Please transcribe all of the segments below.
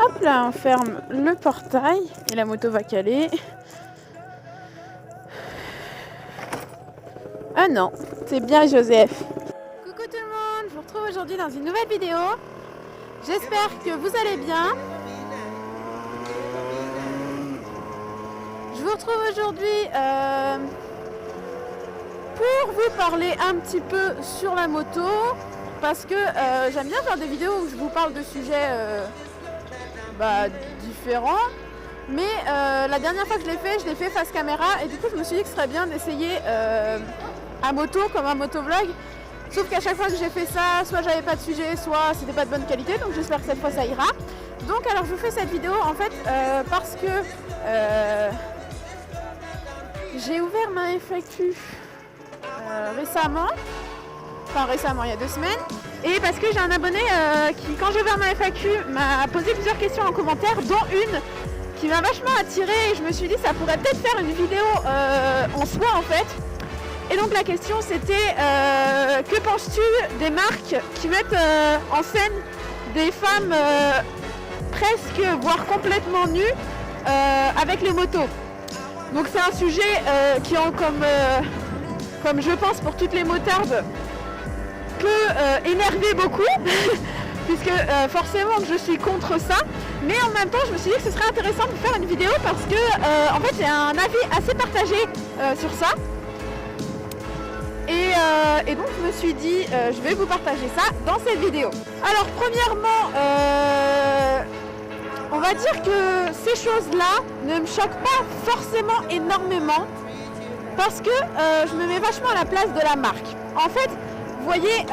Hop là, on ferme le portail et la moto va caler. Ah non, c'est bien Joseph. Coucou tout le monde, je vous retrouve aujourd'hui dans une nouvelle vidéo. J'espère que vous allez bien. Je vous retrouve aujourd'hui pour vous parler un petit peu sur la moto. Parce que j'aime bien faire des vidéos où je vous parle de sujets différents. Mais la dernière fois que je l'ai fait face caméra. Et du coup je me suis dit que ce serait bien d'essayer à moto comme un motovlog. Sauf qu'à chaque fois que j'ai fait ça, soit j'avais pas de sujet, soit c'était pas de bonne qualité. Donc j'espère que cette fois ça ira. Donc alors je vous fais cette vidéo en fait parce que j'ai ouvert ma FAQ récemment. Enfin récemment, il y a 2 semaines. Et parce que j'ai un abonné qui, quand j'ai ouvert ma FAQ, m'a posé plusieurs questions en commentaire, dont une qui m'a vachement attirée. Et je me suis dit ça pourrait peut-être faire une vidéo en soi en fait. Et donc la question c'était que penses-tu des marques qui mettent en scène des femmes presque, voire complètement nues avec les motos. Donc c'est un sujet qui en comme je pense pour toutes les motardes peut énerver beaucoup puisque forcément que je suis contre ça, mais en même temps je me suis dit que ce serait intéressant de faire une vidéo parce que en fait j'ai un avis assez partagé sur ça et donc je me suis dit je vais vous partager ça dans cette vidéo. Alors premièrement on va dire que ces choses-là ne me choquent pas forcément énormément parce que je me mets vachement à la place de la marque. En fait, vous voyez,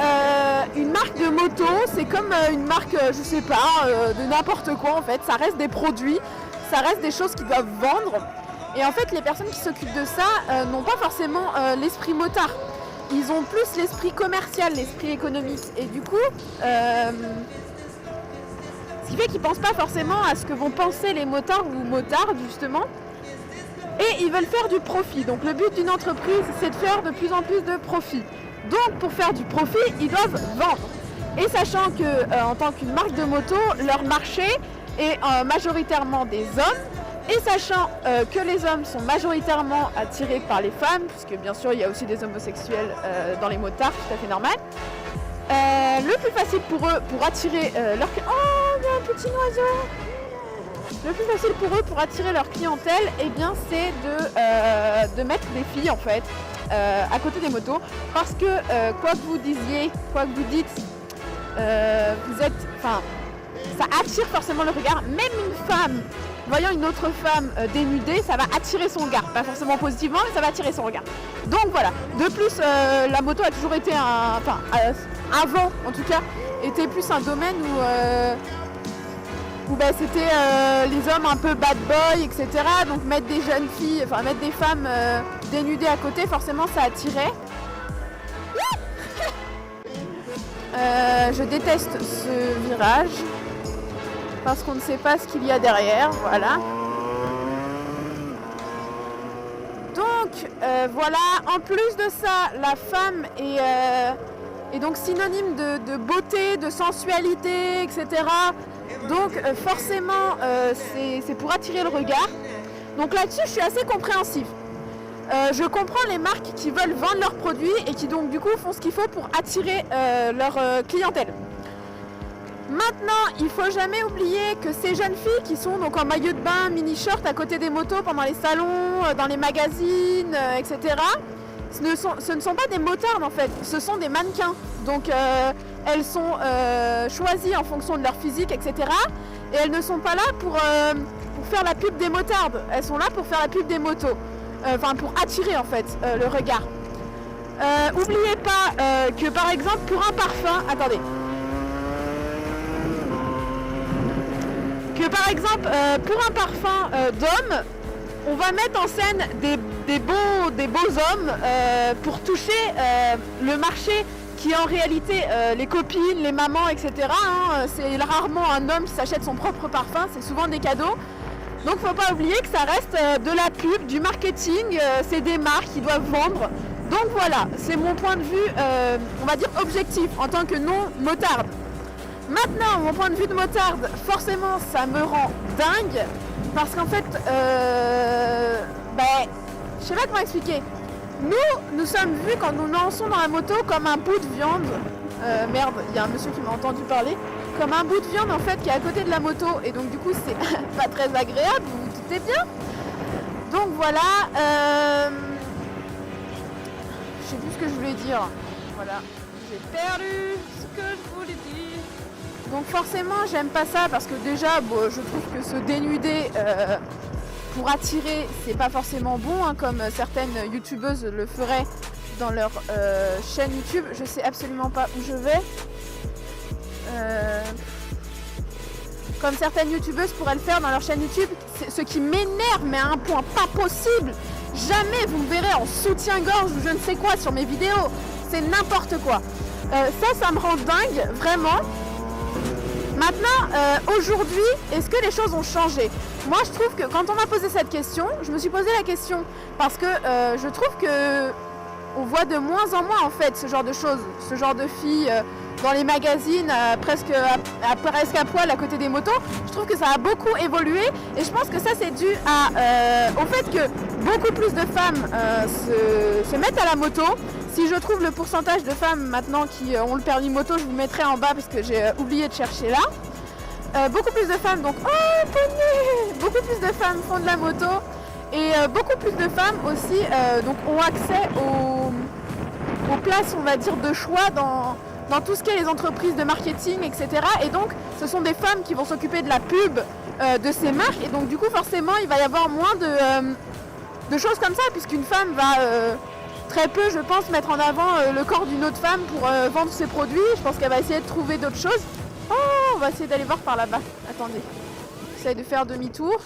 une marque de moto, c'est comme une marque, je sais pas, de n'importe quoi en fait. Ça reste des produits, ça reste des choses qu'ils doivent vendre. Et en fait, les personnes qui s'occupent de ça n'ont pas forcément l'esprit motard. Ils ont plus l'esprit commercial, l'esprit économique. Et du coup, ce qui fait qu'ils ne pensent pas forcément à ce que vont penser les motards ou motardes justement. Et ils veulent faire du profit. Donc le but d'une entreprise, c'est de faire de plus en plus de profit. Donc pour faire du profit, ils doivent vendre. Et sachant que en tant qu'une marque de moto, leur marché est majoritairement des hommes. Et sachant que les hommes sont majoritairement attirés par les femmes, puisque bien sûr il y a aussi des homosexuels dans les motards, tout à fait normal. Le plus facile pour eux, pour attirer leur... Oh, il y a un petit oiseau! Le plus facile pour eux, pour attirer leur clientèle, eh bien, c'est de mettre des filles, en fait, à côté des motos. Parce que, quoi que vous disiez, quoi que vous dites, vous êtes... Enfin, ça attire forcément le regard. Même une femme, voyant une autre femme dénudée, ça va attirer son regard. Pas forcément positivement, mais ça va attirer son regard. Donc, voilà. De plus, la moto a toujours été un... Enfin, avant, en tout cas, était plus un domaine où c'était les hommes un peu bad boy, etc. Donc mettre des jeunes filles, enfin mettre des femmes dénudées à côté, forcément ça attirait. Je déteste ce virage parce qu'on ne sait pas ce qu'il y a derrière, voilà. Donc voilà, en plus de ça, la femme est donc synonyme de beauté, de sensualité, etc. Donc forcément c'est pour attirer le regard. Donc là-dessus je suis assez compréhensif. Je comprends les marques qui veulent vendre leurs produits et qui donc du coup font ce qu'il faut pour attirer leur clientèle. Maintenant il faut jamais oublier que ces jeunes filles qui sont donc en maillot de bain, mini-short à côté des motos pendant les salons, dans les magazines, etc. Ce ne sont pas des motards en fait, ce sont des mannequins. Donc elles sont choisies en fonction de leur physique, etc. Et elles ne sont pas là pour faire la pub des motards. Elles sont là pour faire la pub des motos. Enfin pour attirer en fait le regard. Oubliez pas que par exemple pour un parfum, attendez. Que par exemple pour un parfum d'homme, on va mettre en scène des beaux hommes pour toucher le marché qui est en réalité les copines, les mamans, etc. C'est rarement un homme qui s'achète son propre parfum, c'est souvent des cadeaux. Donc faut pas oublier que ça reste de la pub, du marketing, c'est des marques qui doivent vendre. Donc voilà, c'est mon point de vue, on va dire objectif en tant que non motarde. Maintenant, mon point de vue de motarde, forcément, ça me rend dingue. Parce qu'en fait, je sais pas comment expliquer. Nous sommes vus quand nous lançons dans la moto comme un bout de viande. Merde, il y a un monsieur qui m'a entendu parler. Comme un bout de viande en fait qui est à côté de la moto. Et donc du coup, c'est pas très agréable, vous vous doutez bien. Donc voilà. Je sais plus ce que je voulais dire. Voilà. J'ai perdu ce que je voulais dire. Donc forcément j'aime pas ça parce que déjà je trouve que se dénuder pour attirer c'est pas forcément bon hein, comme certaines youtubeuses le feraient dans leur chaîne YouTube. Je sais absolument pas où je vais. Comme certaines youtubeuses pourraient le faire dans leur chaîne YouTube. Ce qui m'énerve mais à un point pas possible. Jamais vous me verrez en soutien-gorge ou je ne sais quoi sur mes vidéos. C'est n'importe quoi. Ça me rend dingue, vraiment. Maintenant, aujourd'hui, est-ce que les choses ont changé? Moi, je trouve que quand on m'a posé cette question, je me suis posé la question parce que je trouve que on voit de moins en moins en fait ce genre de choses, ce genre de filles dans les magazines presque à poil à côté des motos. Je trouve que ça a beaucoup évolué et je pense que ça c'est dû au fait que beaucoup plus de femmes se mettent à la moto. Si je trouve le pourcentage de femmes maintenant qui ont le permis moto, je vous mettrai en bas parce que j'ai oublié de chercher là. Beaucoup plus de femmes donc beaucoup plus de femmes font de la moto et beaucoup plus de femmes aussi donc ont accès aux places on va dire de choix dans tout ce qui est les entreprises de marketing, etc. Et donc ce sont des femmes qui vont s'occuper de la pub de ces marques et donc du coup forcément il va y avoir moins de choses comme ça puisqu'une femme va très peu je pense mettre en avant le corps d'une autre femme pour vendre ses produits. Je pense qu'elle va essayer de trouver d'autres choses. Oh, on va essayer d'aller voir par là-bas. Attendez, j'essaie de faire demi-tour.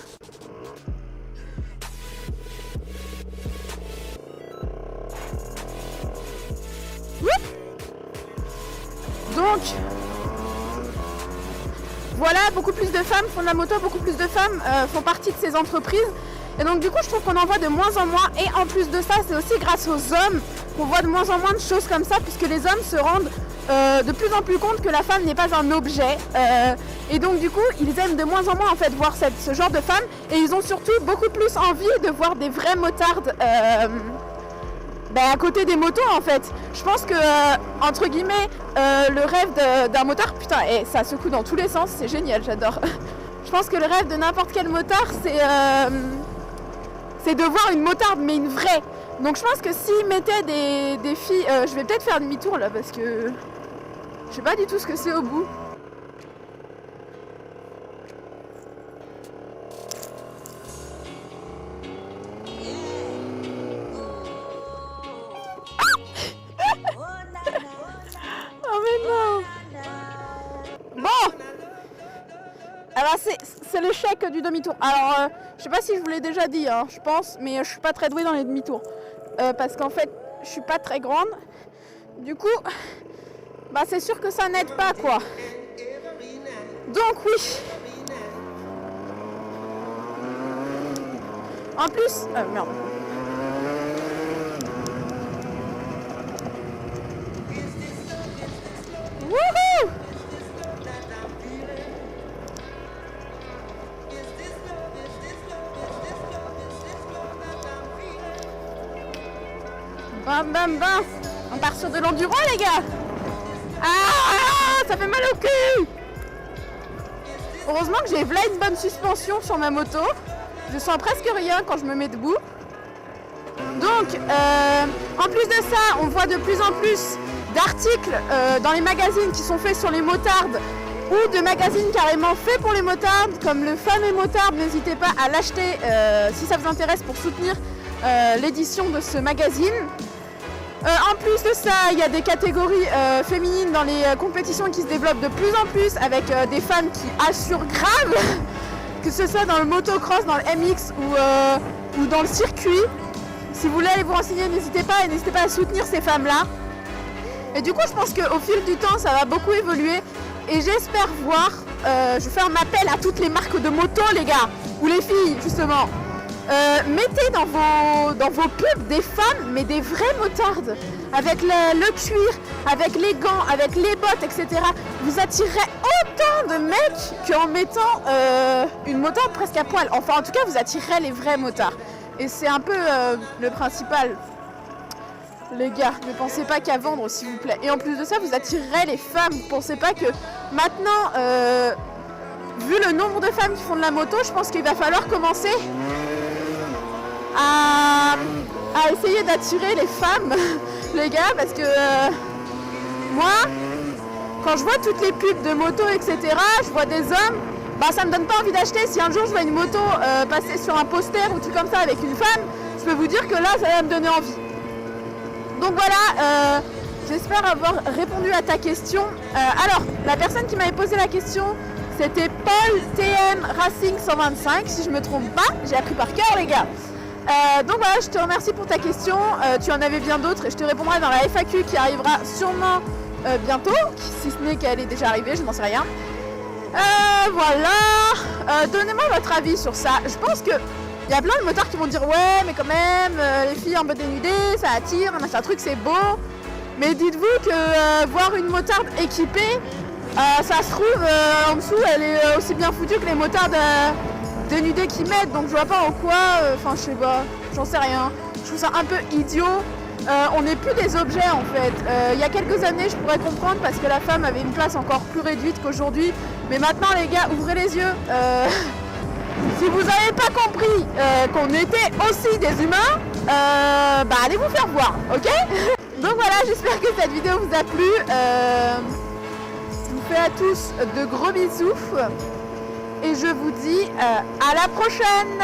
Donc, voilà, beaucoup plus de femmes font de la moto, beaucoup plus de femmes font partie de ces entreprises. Et donc du coup, je trouve qu'on en voit de moins en moins. Et en plus de ça, c'est aussi grâce aux hommes qu'on voit de moins en moins de choses comme ça, puisque les hommes se rendent de plus en plus compte que la femme n'est pas un objet. Et donc du coup, ils aiment de moins en moins en fait voir ce genre de femmes. Et ils ont surtout beaucoup plus envie de voir des vraies motardes à côté des motos en fait. Je pense que entre guillemets le rêve d'un motard, putain, et ça secoue dans tous les sens, c'est génial, j'adore. Je pense que le rêve de n'importe quel motard c'est de voir une motarde mais une vraie. Donc je pense que s'ils mettaient des filles, je vais peut-être faire demi-tour là parce que je sais pas du tout ce que c'est au bout. Alors c'est l'échec du demi-tour. Alors je sais pas si je vous l'ai déjà dit, hein, je pense, mais je suis pas très douée dans les demi-tours. Parce qu'en fait, je suis pas très grande. Du coup, c'est sûr que ça n'aide pas quoi. Donc oui. En plus, merde. Wouhou! Bam bam bam. On part sur de l'enduro les gars. Ah, ça fait mal au cul. Heureusement que j'ai là une bonne suspension sur ma moto. Je sens presque rien quand je me mets debout. Donc en plus de ça, on voit de plus en plus d'articles dans les magazines qui sont faits sur les motardes ou de magazines carrément faits pour les motardes comme le fameux Motard. N'hésitez pas à l'acheter si ça vous intéresse pour soutenir l'édition de ce magazine. En plus de ça, il y a des catégories féminines dans les compétitions qui se développent de plus en plus avec des femmes qui assurent grave, que ce soit dans le motocross, dans le MX ou dans le circuit. Si vous voulez aller vous renseigner, n'hésitez pas et n'hésitez pas à soutenir ces femmes-là. Et du coup, je pense qu'au fil du temps, ça va beaucoup évoluer et j'espère voir, je fais un appel à toutes les marques de moto les gars, ou les filles justement. Mettez dans vos pubs des femmes, mais des vraies motardes. avec le cuir, avec les gants, avec les bottes, etc. Vous attirerez autant de mecs qu'en mettant une motarde presque à poil. Enfin, en tout cas, vous attirerez les vrais motards. Et c'est un peu le principal. Les gars, ne pensez pas qu'à vendre, s'il vous plaît. Et en plus de ça, vous attirerez les femmes. Vous pensez pas que maintenant, vu le nombre de femmes qui font de la moto, je pense qu'il va falloir commencer à essayer d'attirer les femmes, les gars, parce que moi, quand je vois toutes les pubs de moto, etc., je vois des hommes, bah ça me donne pas envie d'acheter. Si un jour je vois une moto passer sur un poster ou tout comme ça avec une femme, je peux vous dire que là, ça va me donner envie. Donc voilà, j'espère avoir répondu à ta question. Alors, la personne qui m'avait posé la question, c'était Paul TM Racing 125, si je me trompe pas. J'ai appris par cœur, les gars. Donc voilà, je te remercie pour ta question. Tu en avais bien d'autres et je te répondrai dans la FAQ qui arrivera sûrement bientôt, si ce n'est qu'elle est déjà arrivée, je n'en sais rien. Voilà, donnez-moi votre avis sur ça. Je pense que il y a plein de motards qui vont dire ouais, mais quand même, les filles en botte dénudée, ça attire, machin truc, c'est beau. Mais dites-vous que voir une motarde équipée, ça se trouve en dessous, elle est aussi bien foutue que les motardes dénudées qu'ils mettent. Donc je vois pas en quoi, enfin je sais pas, j'en sais rien. Je trouve ça un peu idiot. On n'est plus des objets en fait. Il y a quelques années, je pourrais comprendre parce que la femme avait une place encore plus réduite qu'aujourd'hui. Mais maintenant, les gars, ouvrez les yeux. Si vous n'avez pas compris qu'on était aussi des humains, bah allez vous faire voir, ok? Donc voilà, j'espère que cette vidéo vous a plu. Je vous fais à tous de gros bisous. Et je vous dis à la prochaine!